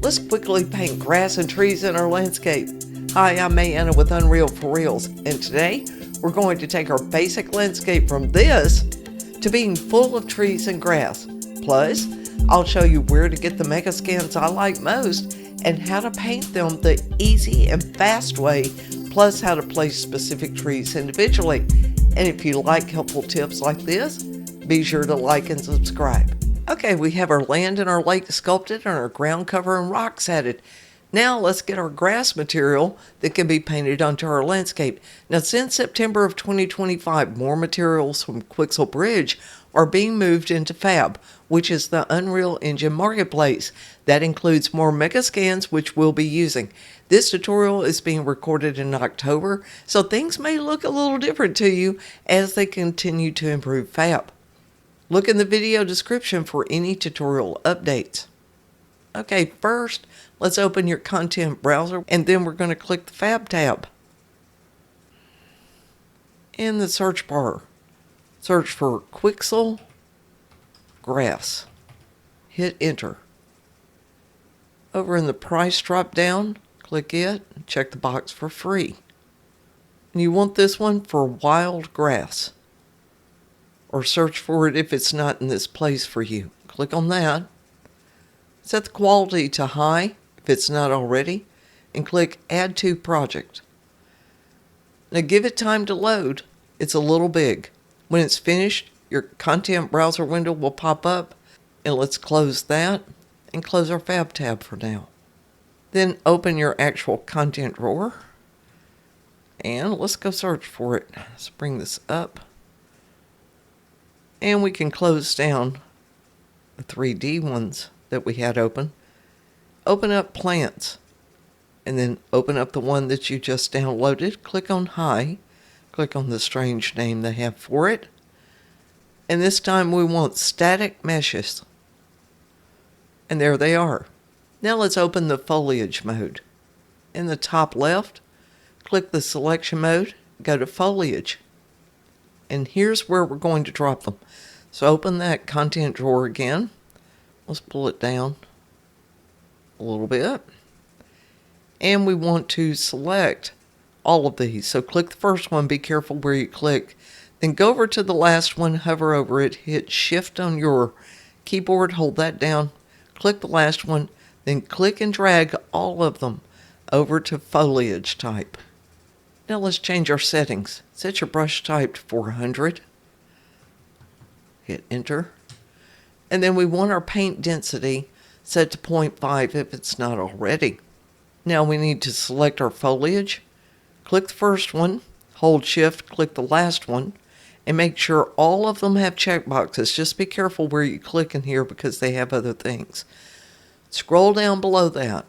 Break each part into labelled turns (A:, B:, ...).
A: Let's quickly paint grass and trees in our landscape. Hi, I'm Anna with Unreal for Reals, and today we're going to take our basic landscape from this to being full of trees and grass. Plus, I'll show you where to get the megascans I like most and how to paint them the easy and fast way, plus how to place specific trees individually. And if you like helpful tips like this, be sure to like and subscribe. Okay, we have our land and our lake sculpted and our ground cover and rocks added. Now let's get our grass material that can be painted onto our landscape. Now since September of 2025, more materials from Quixel Bridge are being moved into Fab, which is the Unreal Engine marketplace. That includes more megascans, which we'll be using. This tutorial is being recorded in October, so things may look a little different to you as they continue to improve Fab. Look in the video description for any tutorial updates. Okay, first, let's open your content browser, and then we're going to click the Fab tab. In the search bar, search for Quixel Grass. Hit enter. Over in the price drop down, click it, check the box for free. And you want this one for wild grass. Or search for it if it's not in this place for you. Click on that. Set the quality to high if it's not already, and click Add to Project. Now give it time to load. It's a little big. When it's finished, your content browser window will pop up, and let's close that and close our Fab tab for now. Then open your actual content drawer, and let's go search for it. Let's bring this up. And we can close down the 3D ones that we had open. Open up plants. And then open up the one that you just downloaded. Click on High. Click on the strange name they have for it. And this time we want static meshes. And there they are. Now let's open the foliage mode. In the top left, click the selection mode. Go to foliage. And here's where we're going to drop them. So open that content drawer again. Let's pull it down a little bit. And we want to select all of these. So click the first one, be careful where you click. Then go over to the last one, hover over it, hit Shift on your keyboard, hold that down, click the last one, then click and drag all of them over to foliage type. Now let's change our settings. Set your brush type to 400. Hit enter. And then we want our paint density set to 0.5 if it's not already. Now we need to select our foliage. Click the first one, hold shift, click the last one, and make sure all of them have checkboxes. Just be careful where you click in here because they have other things. Scroll down below that.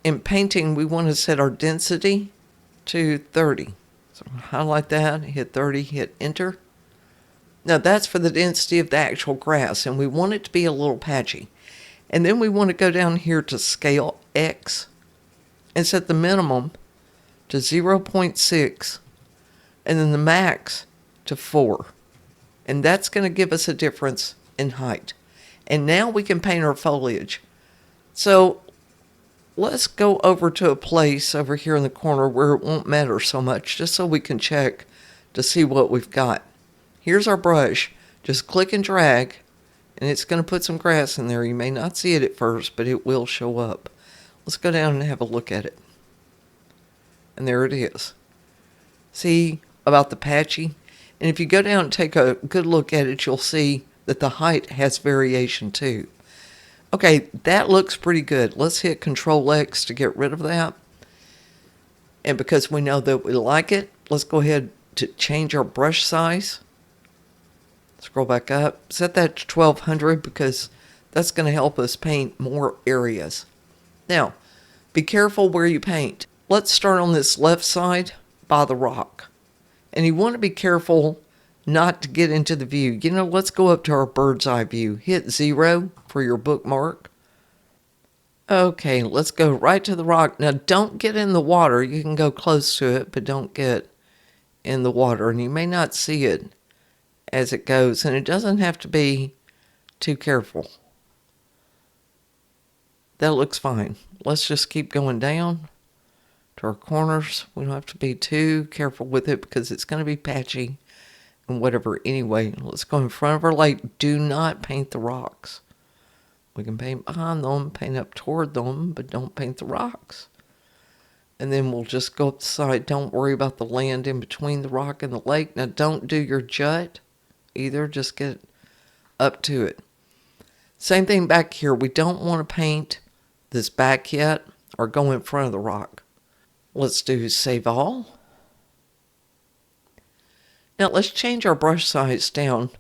A: In painting, we want to set our density to 30. So highlight that, hit 30, hit enter. Now that's for the density of the actual grass, and we want it to be a little patchy. And then we want to go down here to scale X and set the minimum to 0.6 and then the max to 4. And that's going to give us a difference in height. And now we can paint our foliage. So let's go over to a place over here in the corner where it won't matter so much, just so we can check to see what we've got. Here's our brush. Just click and drag, and it's going to put some grass in there. You may not see it at first, but it will show up. Let's go down and have a look at it. And there it is. See about the patchy? And if you go down and take a good look at it, you'll see that the height has variation too. Okay, that looks pretty good. Let's hit Control X to get rid of that. And because we know that we like it, let's go ahead to change our brush size. Scroll back up. Set that to 1200 because that's going to help us paint more areas. Now, be careful where you paint. Let's start on this left side by the rock. And you want to be careful not to get into the view. You know, let's go up to our bird's eye view. Hit 0 for your bookmark. Okay, let's go right to the rock. Now, don't get in the water. You can go close to it, but don't get in the water. And you may not see it as it goes. And it doesn't have to be too careful. That looks fine. Let's just keep going down to our corners. We don't have to be too careful with it because it's going to be patchy and whatever anyway. Let's go in front of our lake. Do not paint the rocks. We can paint behind them, paint up toward them, but don't paint the rocks. And then we'll just go up the side. Don't worry about the land in between the rock and the lake. Now, don't do your jut either. Just get up to it. Same thing back here. We don't want to paint this back yet or go in front of the rock. Let's do save all. Now, let's change our brush size down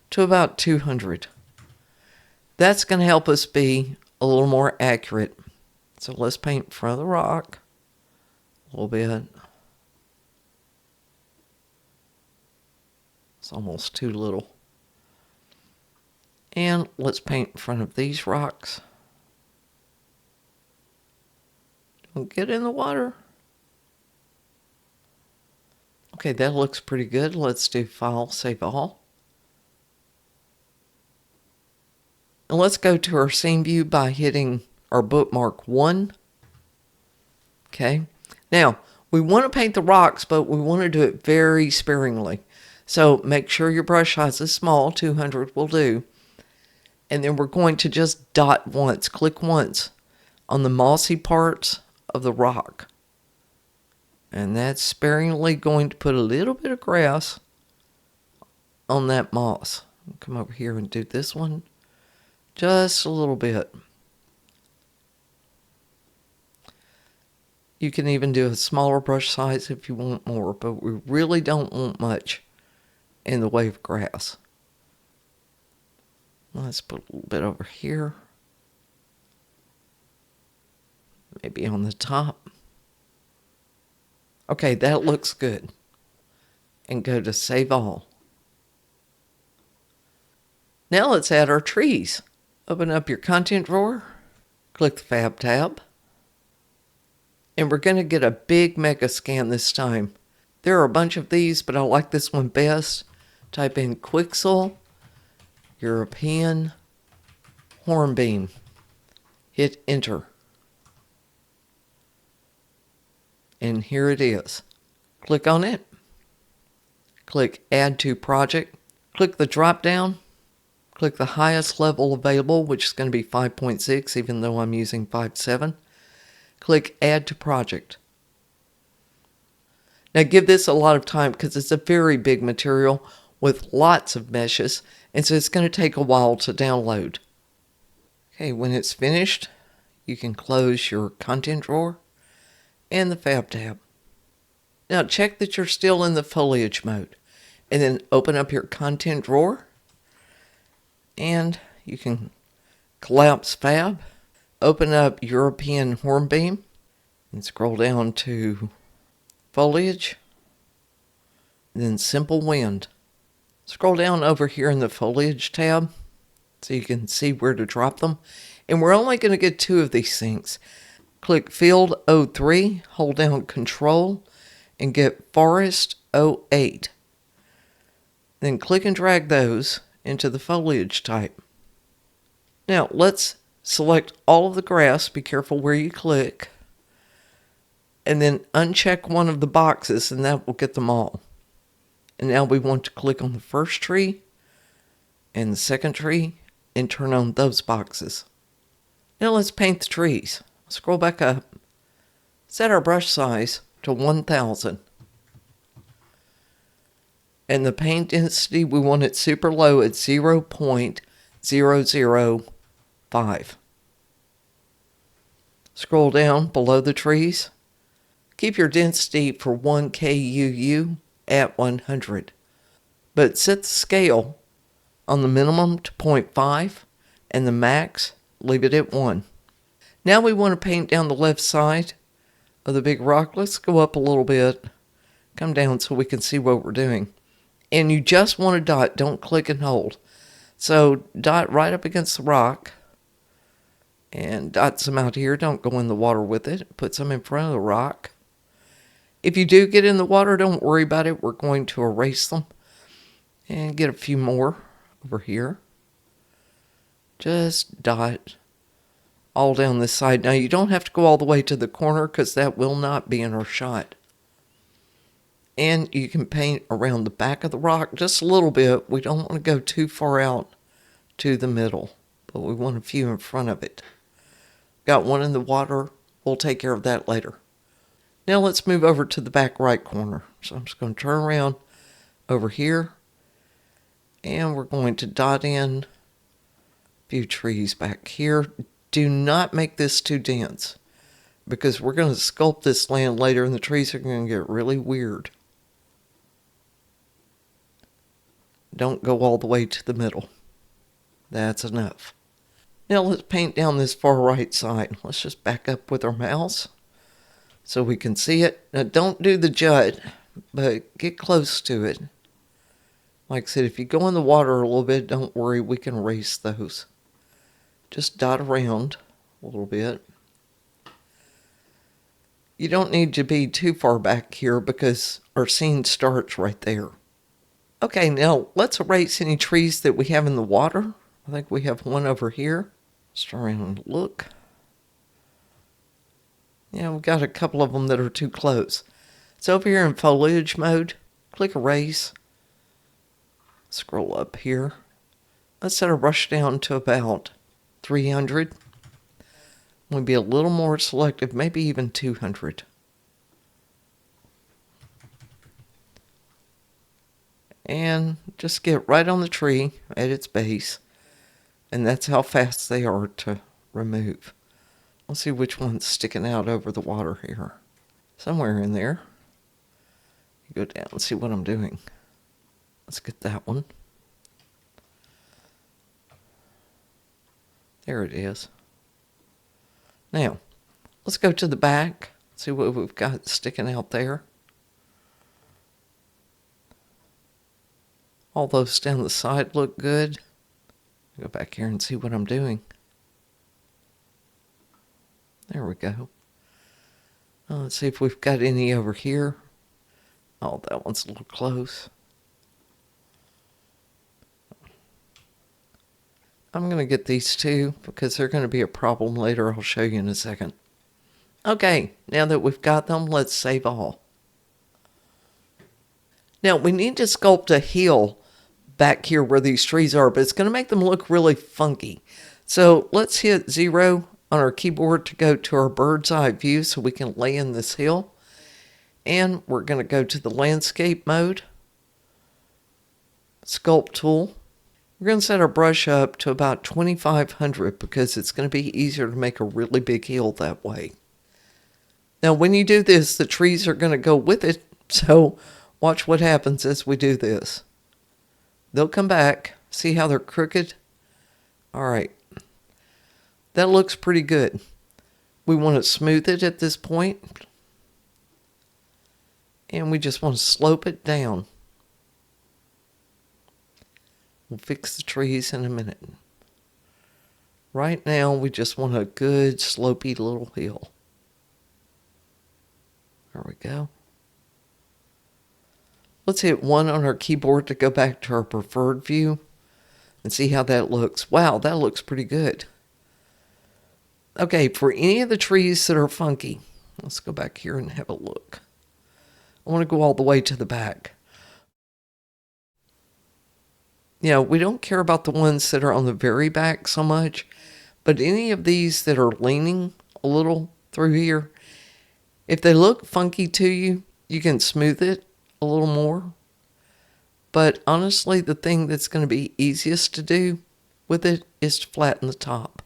A: to about 200. That's going to help us be a little more accurate. So let's paint in front of the rock a little bit. It's almost too little. And let's paint in front of these rocks. Don't get in the water. Okay, that looks pretty good. Let's do File, Save All. And let's go to our scene view by hitting our bookmark 1. Okay. Now, we want to paint the rocks, but we want to do it very sparingly. So make sure your brush size is small. 200 will do. And then we're going to just dot once, click once on the mossy parts of the rock. And that's sparingly going to put a little bit of grass on that moss. Come over here and do this one. Just a little bit. You can even do a smaller brush size if you want more, but we really don't want much in the way of grass. Let's put a little bit over here. Maybe on the top. Okay, that looks good. And go to Save All. Now let's add our trees. Open up your content drawer. Click the Fab tab. And we're going to get a big megascan this time. There are a bunch of these, but I like this one best. Type in Quixel European Hornbeam. Hit Enter. And here it is. Click on it. Click Add to Project. Click the drop down. Click the highest level available, which is going to be 5.6, even though I'm using 5.7. Click Add to Project. Now give this a lot of time because it's a very big material with lots of meshes, and so it's going to take a while to download. Okay, when it's finished, you can close your content drawer and the Fab tab. Now check that you're still in the foliage mode, and then open up your content drawer, and you can collapse Fab, open up European Hornbeam, and scroll down to Foliage, then Simple Wind. Scroll down over here in the Foliage tab so you can see where to drop them. And we're only going to get 2 of these things. Click Field 03, hold down Control, and get Forest 08. Then click and drag those into the foliage type. Now let's select all of the grass. Be careful where you click. And then uncheck one of the boxes, and that will get them all. And now we want to click on the first tree and the second tree and turn on those boxes. Now let's paint the trees. Scroll back up. Set our brush size to 1000. And the paint density, we want it super low at 0.005. Scroll down below the trees. Keep your density for 1 KUU at 100. But set the scale on the minimum to 0.5 and the max, leave it at 1. Now we want to paint down the left side of the big rock. Let's go up a little bit. Come down so we can see what we're doing. And you just want to dot, don't click and hold. So dot right up against the rock. And dot some out here. Don't go in the water with it. Put some in front of the rock. If you do get in the water, don't worry about it. We're going to erase them. And get a few more over here. Just dot all down this side. Now, you don't have to go all the way to the corner because that will not be in our shot. And you can paint around the back of the rock just a little bit. We don't want to go too far out to the middle, but we want a few in front of it. Got one in the water. We'll take care of that later. Now let's move over to the back right corner. So I'm just going to turn around over here, and we're going to dot in a few trees back here. Do not make this too dense, because we're going to sculpt this land later and the trees are going to get really weird. Don't go all the way to the middle. That's enough. Now let's paint down this far right side. Let's just back up with our mouse so we can see it. Now don't do the jut, but get close to it. Like I said, if you go in the water a little bit, don't worry, we can erase those. Just dot around a little bit. You don't need to be too far back here because our scene starts right there. Okay, now let's erase any trees that we have in the water. I think we have one over here. Let's turn around and look. Yeah, we've got a couple of them that are too close. So over here in foliage mode, click erase. Scroll up here. Let's set our brush down to about 300. We'll be a little more selective, maybe even 200. And just get right on the tree at its base. And that's how fast they are to remove. Let's see which one's sticking out over the water here. Somewhere in there. You go down and see what I'm doing. Let's get that one. There it is. Now, let's go to the back. See what we've got sticking out there. All those down the side look good. Go back here and see what I'm doing. There we go. Let's see if we've got any over here. Oh, that one's a little close. I'm going to get these two because they're going to be a problem later. I'll show you in a second. Okay, now that we've got them, let's save all. Now, we need to sculpt a hill back here where these trees are, but it's going to make them look really funky. So let's hit 0 on our keyboard to go to our bird's eye view so we can lay in this hill. And we're going to go to the landscape mode, sculpt tool. We're going to set our brush up to about 2500 because it's going to be easier to make a really big hill that way. Now, when you do this, the trees are going to go with it. So watch what happens as we do this. They'll come back. See how they're crooked? All right. That looks pretty good. We want to smooth it at this point. And we just want to slope it down. We'll fix the trees in a minute. Right now, we just want a good slopey little hill. There we go. Let's hit 1 on our keyboard to go back to our preferred view and see how that looks. Wow, that looks pretty good. Okay, for any of the trees that are funky, let's go back here and have a look. I want to go all the way to the back. Yeah, we don't care about the ones that are on the very back so much, but any of these that are leaning a little through here, if they look funky to you, you can smooth it a little more. But honestly, the thing that's going to be easiest to do with it is to flatten the top.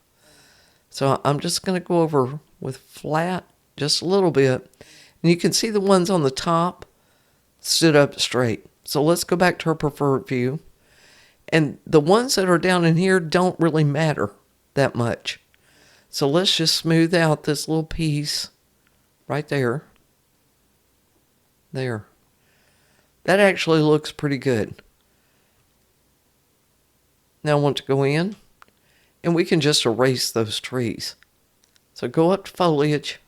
A: So I'm just going to go over with flat just a little bit. And you can see the ones on the top stood up straight. So let's go back to our preferred view. And the ones that are down in here don't really matter that much. So let's just smooth out this little piece right there. There. That actually looks pretty good. Now I want to go in, and we can just erase those trees. So go up to foliage,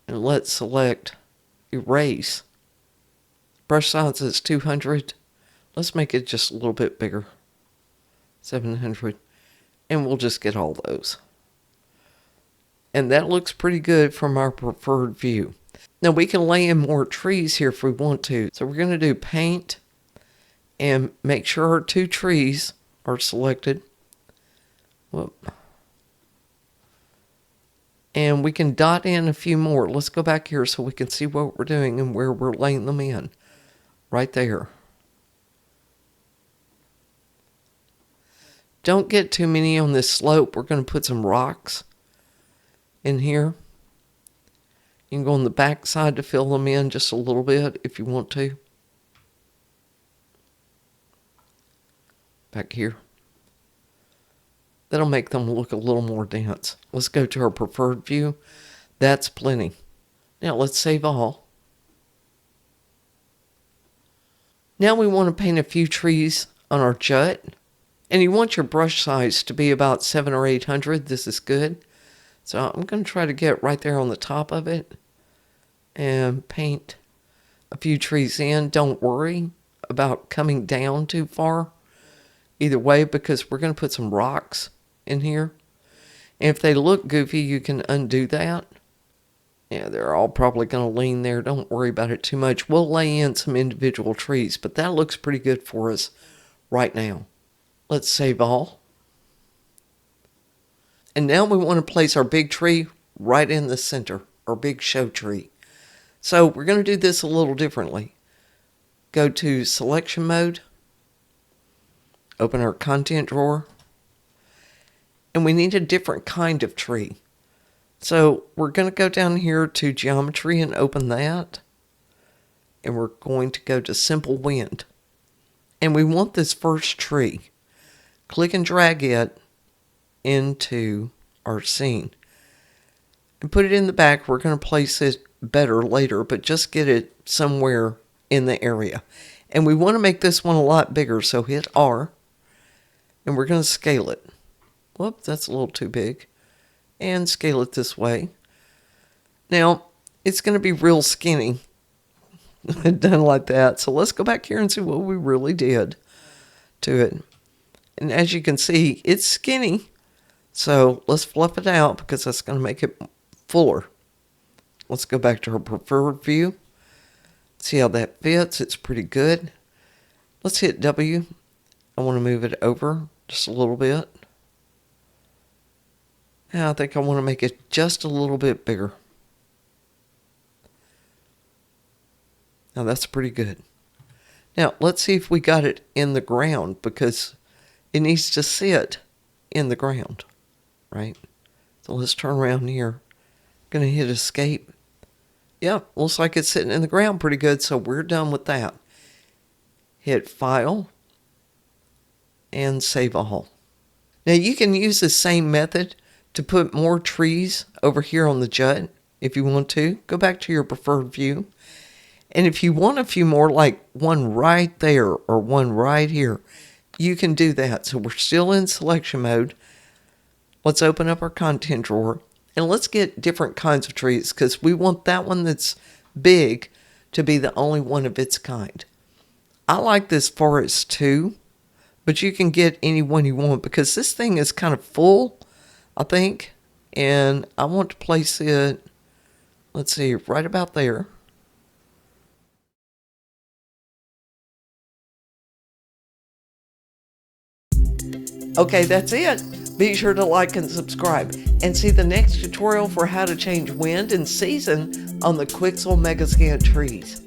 A: and let's select erase. Brush size is 200. Let's make it just a little bit bigger. 700. And we'll just get all those. And that looks pretty good from our preferred view. Now we can lay in more trees here if we want to. So we're going to do paint and make sure our 2 trees are selected. Whoop. And we can dot in a few more. Let's go back here so we can see what we're doing and where we're laying them in. Right there. Don't get too many on this slope. We're going to put some rocks in here. You can go on the back side to fill them in just a little bit if you want to. Back here. That'll make them look a little more dense. Let's go to our preferred view. That's plenty. Now let's save all. Now we want to paint a few trees on our jut. And you want your brush size to be about 700 or 800. This is good. So I'm going to try to get right there on the top of it and paint a few trees in. Don't worry about coming down too far either way, because we're going to put some rocks in here. And if they look goofy, you can undo that. Yeah, they're all probably going to lean there. Don't worry about it too much. We'll lay in some individual trees, but that looks pretty good for us right now. Let's save all. And now we want to place our big tree right in the center, our big show tree. So we're going to do this a little differently. Go to selection mode. Open our content drawer. And we need a different kind of tree. So we're going to go down here to geometry and open that. And we're going to go to simple wind. And we want this first tree. Click and drag it into our scene. And put it in the back. We're going to place it better later, but just get it somewhere in the area. And we want to make this one a lot bigger, so hit R. And we're going to scale it. Whoop, that's a little too big. And scale it this way. Now, it's going to be real skinny. Done like that. So let's go back here and see what we really did to it. And as you can see, it's skinny. So let's fluff it out because that's going to make it fuller. Let's go back to our preferred view. See how that fits. It's pretty good. Let's hit W. I want to move it over just a little bit. Now I think I want to make it just a little bit bigger. Now that's pretty good. Now let's see if we got it in the ground, because it needs to sit in the ground, right? So let's turn around here. Going to hit escape. Yep, looks like it's sitting in the ground pretty good, so we're done with that. Hit File and Save All. Now you can use the same method to put more trees over here on the jut if you want to. Go back to your preferred view. And if you want a few more, like one right there or one right here, you can do that. So we're still in selection mode. Let's open up our content drawer and let's get different kinds of trees, because we want that one that's big to be the only one of its kind. I like this forest too, but you can get any one you want because this thing is kind of full, I think. And I want to place it, let's see, right about there. Okay, that's it. Be sure to like and subscribe and see the next tutorial for how to change wind and season on the Quixel Megascan trees.